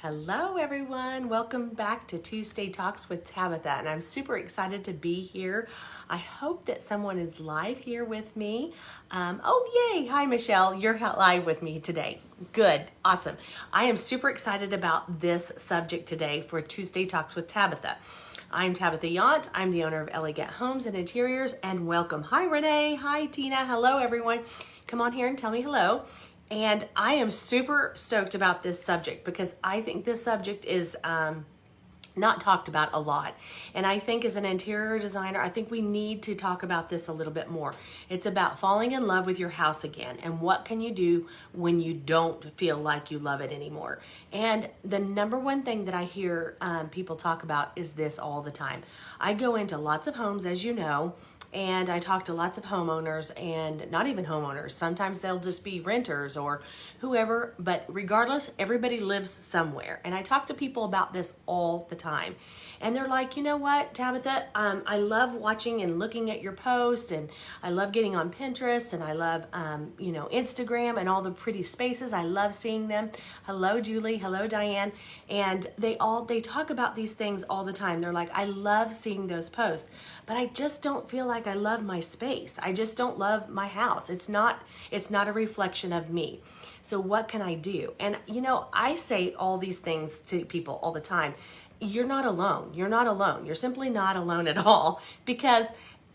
Hello everyone, welcome back to Tuesday Talks with Tabitha, and I'm super excited to be here. I hope that someone is live here with me. Oh yay, hi Michelle, you're live with me today. Good, awesome. I am super excited about this subject today for Tuesday Talks with Tabitha. I'm Tabitha Yount, I'm the owner of Elegant Homes and Interiors, and welcome. Hi Renee, hi Tina, hello everyone. Come on here and tell me hello. And I am super stoked about this subject because I think this subject is not talked about a lot. And I think as an interior designer, I think we need to talk about this a little bit more. It's about falling in love with your house again and what can you do when you don't feel like you love it anymore. And the number one thing that I hear people talk about is this all the time. I go into lots of homes, as you know, and I talk to lots of homeowners and not even homeowners. Sometimes they'll just be renters or whoever, but regardless, everybody lives somewhere. And I talk to people about this all the time. And they're like, you know what, Tabitha, I love watching and looking at your posts, and I love getting on Pinterest, and I love, Instagram and all the pretty spaces. I love seeing them. Hello, Julie. Hello, Diane. And they talk about these things all the time. They're like, I love seeing those posts, but I just don't feel like I love my space. I just don't love my house. It's not a reflection of me. So what can I do? And I say all these things to people all the time. You're not alone. You're not alone. You're simply not alone at all, because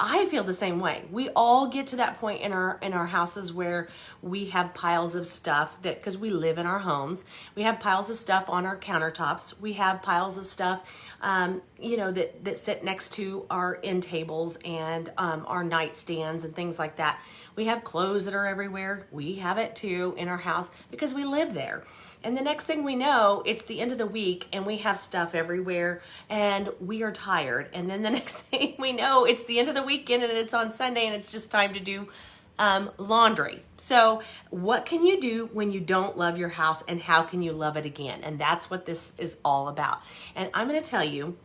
I feel the same way. We all get to that point in our houses where we have piles of stuff because we live in our homes. We have piles of stuff on our countertops. We have piles of stuff, that sit next to our end tables and our nightstands and things like that. We have clothes that are everywhere. We have it too in our house because we live there. And the next thing we know, it's the end of the week and we have stuff everywhere and we are tired. And then the next thing we know, it's the end of the weekend and it's on Sunday and it's just time to do laundry. So what can you do when you don't love your house, and how can you love it again? And that's what this is all about. And I'm going to tell you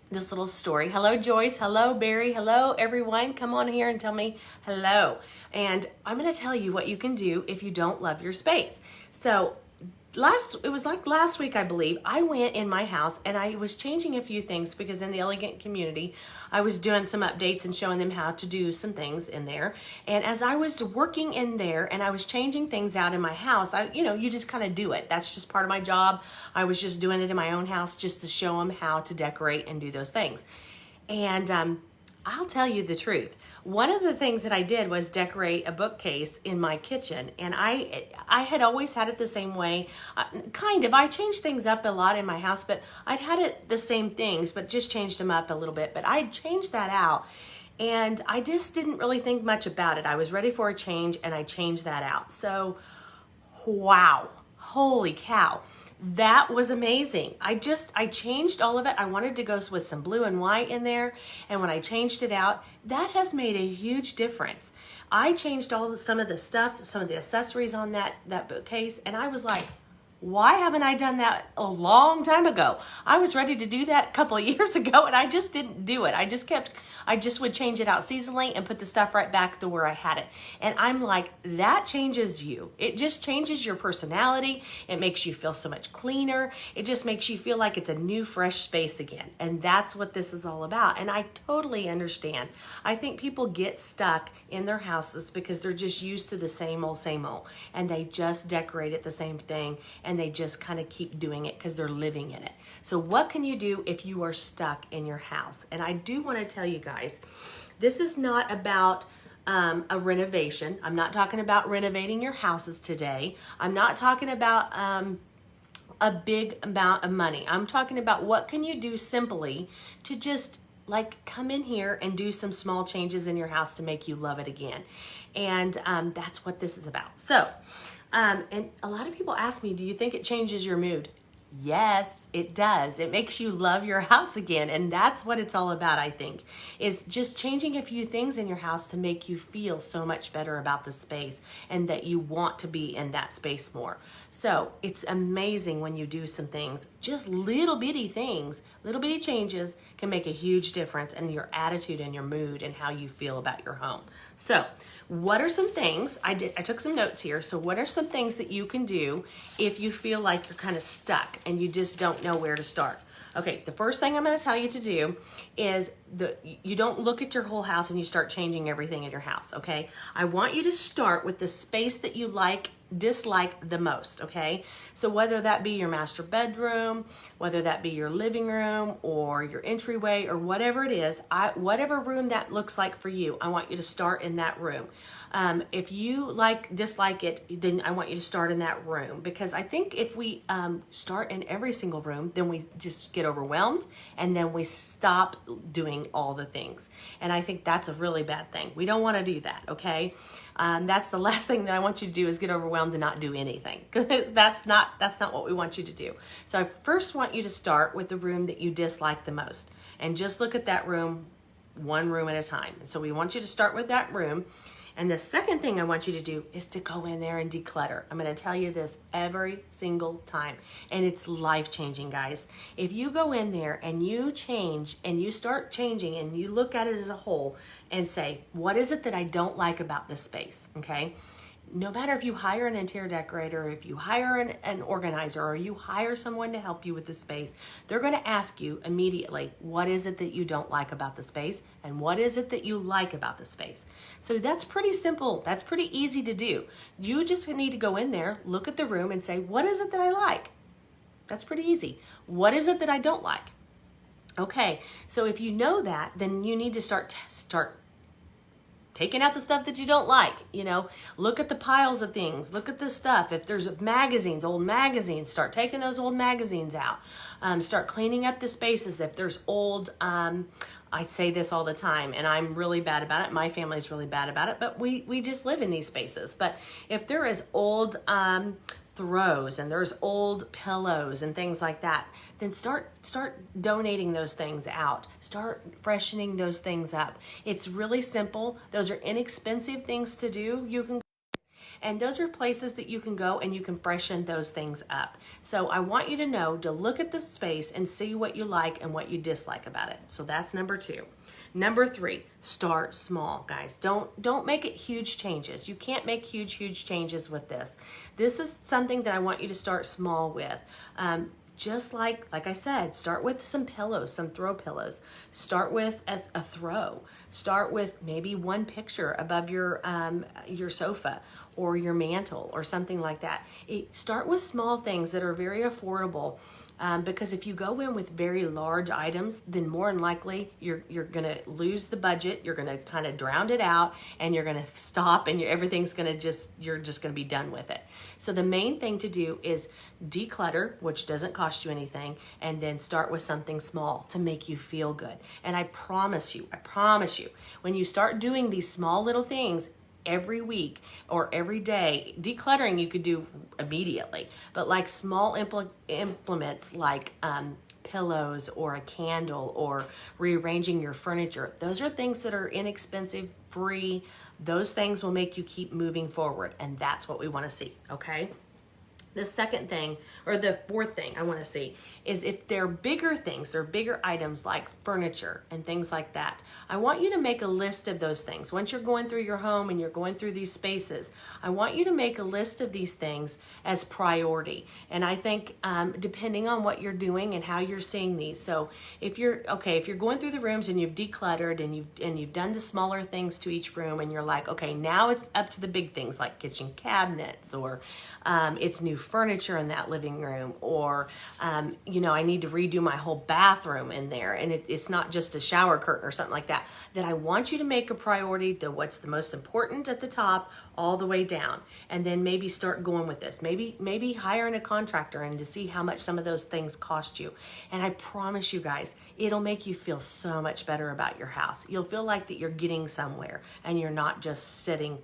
this little story. Hello, Joyce. Hello, Barry. Hello, everyone. Come on here and tell me hello. And I'm going to tell you what you can do if you don't love your space. So last week, I believe, I went in my house and I was changing a few things because in the Elegant community, I was doing some updates and showing them how to do some things in there. And as I was working in there and I was changing things out in my house, you just kind of do it. That's just part of my job. I was just doing it in my own house just to show them how to decorate and do those things. And I'll tell you the truth. One of the things that I did was decorate a bookcase in my kitchen, and I had always had it the same way. I changed things up a lot in my house, but I'd had it the same things, but just changed them up a little bit. But I changed that out, and I just didn't really think much about it. I was ready for a change, and I changed that out. So, wow, holy cow. That was amazing. I changed all of it. I wanted to go with some blue and white in there. And when I changed it out, that has made a huge difference. I changed some of the stuff, some of the accessories on that bookcase. And I was like, why haven't I done that a long time ago? I was ready to do that a couple of years ago and I just didn't do it. I just would change it out seasonally and put the stuff right back to where I had it. And I'm like, that changes you. It just changes your personality. It makes you feel so much cleaner. It just makes you feel like it's a new, fresh space again. And that's what this is all about. And I totally understand. I think people get stuck in their houses because they're just used to the same old, and they just decorate it the same thing. And they just kind of keep doing it because they're living in it. So what can you do if you are stuck in your house? And I do want to tell you guys, this is not about a renovation. I'm not talking about renovating your houses today. I'm not talking about a big amount of money. I'm talking about what can you do simply to just come in here and do some small changes in your house to make you love it again. And that's what this is about. So, and a lot of people ask me, do you think it changes your mood? Yes, it does. It makes you love your house again. And that's what it's all about, I think, is just changing a few things in your house to make you feel so much better about the space and that you want to be in that space more. So it's amazing when you do some things, just little bitty things, little bitty changes can make a huge difference in your attitude and your mood and how you feel about your home. So what are some things, I took some notes here. So what are some things that you can do if you feel like you're kind of stuck? stuck and you just don't know where to start. Okay, the first thing I'm going to tell you to do is you don't look at your whole house and you start changing everything in your house, okay? I want you to start with the space that you dislike the most, okay? So whether that be your master bedroom, whether that be your living room or your entryway or whatever it is, whatever room that looks like for you, I want you to start in that room. If you dislike it, then I want you to start in that room, because I think if we start in every single room, then we just get overwhelmed and then we stop doing all the things. And I think that's a really bad thing. We don't want to do that, okay? That's the last thing that I want you to do, is get overwhelmed and not do anything. That's not what we want you to do. So I first want you to start with the room that you dislike the most and just look at that room, one room at a time. So we want you to start with that room. And the second thing I want you to do is to go in there and declutter. I'm going to tell you this every single time, and it's life-changing, guys. If you go in there and you change and you start changing and you look at it as a whole and say, what is it that I don't like about this space, okay? No matter if you hire an interior decorator, or if you hire an organizer, or you hire someone to help you with the space, they're going to ask you immediately, what is it that you don't like about the space, and what is it that you like about the space? So that's pretty simple. That's pretty easy to do. You just need to go in there, look at the room, and say, what is it that I like? That's pretty easy. What is it that I don't like? Okay, so if you know that, then you need to start taking out the stuff that you don't like. Look at the piles of things. Look at the stuff. If there's magazines, old magazines, start taking those old magazines out. Start cleaning up the spaces. If there's old, I say this all the time, and I'm really bad about it. My family's really bad about it, but we just live in these spaces. But if there is old throws and there's old pillows and things like that, then start donating those things out. Start freshening those things up. It's really simple. Those are inexpensive things to do. And those are places that you can go and you can freshen those things up. So I want you to know to look at the space and see what you like and what you dislike about it. So that's number 2. Number 3, start small, guys. Don't make it huge changes. You can't make huge changes with this. This is something that I want you to start small with. Just like I said, start with some pillows, some throw pillows. Start with a throw. Start with maybe one picture above your sofa or your mantle or something like that. Start with small things that are very affordable. Because if you go in with very large items, then more than likely you're going to lose the budget. You're going to kind of drown it out, and you're going to stop, and everything's going to you're just going to be done with it. So the main thing to do is declutter, which doesn't cost you anything, and then start with something small to make you feel good. And I promise you, when you start doing these small little things every week or every day, decluttering you could do immediately, but like small implements like pillows or a candle or rearranging your furniture, those are things that are inexpensive, free. Those things will make you keep moving forward, and that's what we want to see, okay? The second thing, or the fourth thing I want to see, is if they're bigger things, they're bigger items like furniture and things like that, I want you to make a list of those things. Once you're going through your home and you're going through these spaces, I want you to make a list of these things as priority. And I think depending on what you're doing and how you're seeing these, so if you're going through the rooms and you've decluttered and you've done the smaller things to each room, and you're like, okay, now it's up to the big things like kitchen cabinets, or it's new furniture in that living room, or I need to redo my whole bathroom in there, and it's not just a shower curtain or something like that, then I want you to make a priority to what's the most important at the top all the way down, and then maybe start going with this. Maybe hiring a contractor and to see how much some of those things cost you. And I promise you guys, it'll make you feel so much better about your house. You'll feel like that you're getting somewhere and you're not just sitting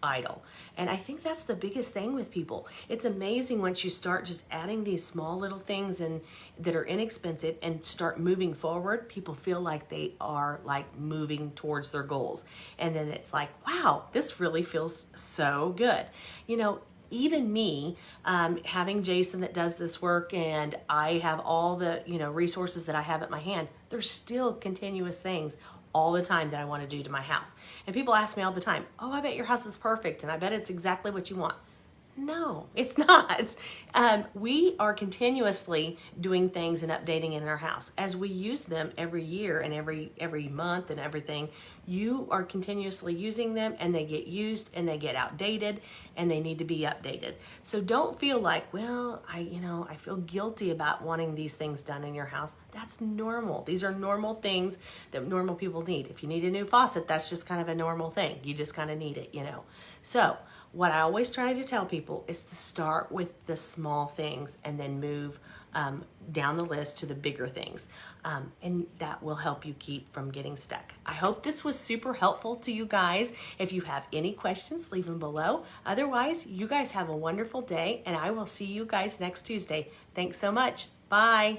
idle. And I think that's the biggest thing with people. It's amazing once you start just adding these small little things and that are inexpensive and start moving forward, people feel like they are like moving towards their goals. And then it's like, wow, this really feels so good. Even me, having Jason that does this work, and I have all the resources that I have at my hand, there's still continuous things all the time that I want to do to my house. And people ask me all the time, oh, I bet your house is perfect and I bet it's exactly what you want. No, it's not. We are continuously doing things and updating in our house. As we use them every year and every month and everything, you are continuously using them, and they get used and they get outdated and they need to be updated. So don't feel like, well, I feel guilty about wanting these things done in your house. That's normal. These are normal things that normal people need. If you need a new faucet, that's just kind of a normal thing. You just kind of need it, So what I always try to tell people is to start with the small things and then move down the list to the bigger things. And that will help you keep from getting stuck. I hope this was super helpful to you guys. If you have any questions, leave them below. Otherwise, you guys have a wonderful day, and I will see you guys next Tuesday. Thanks so much. Bye.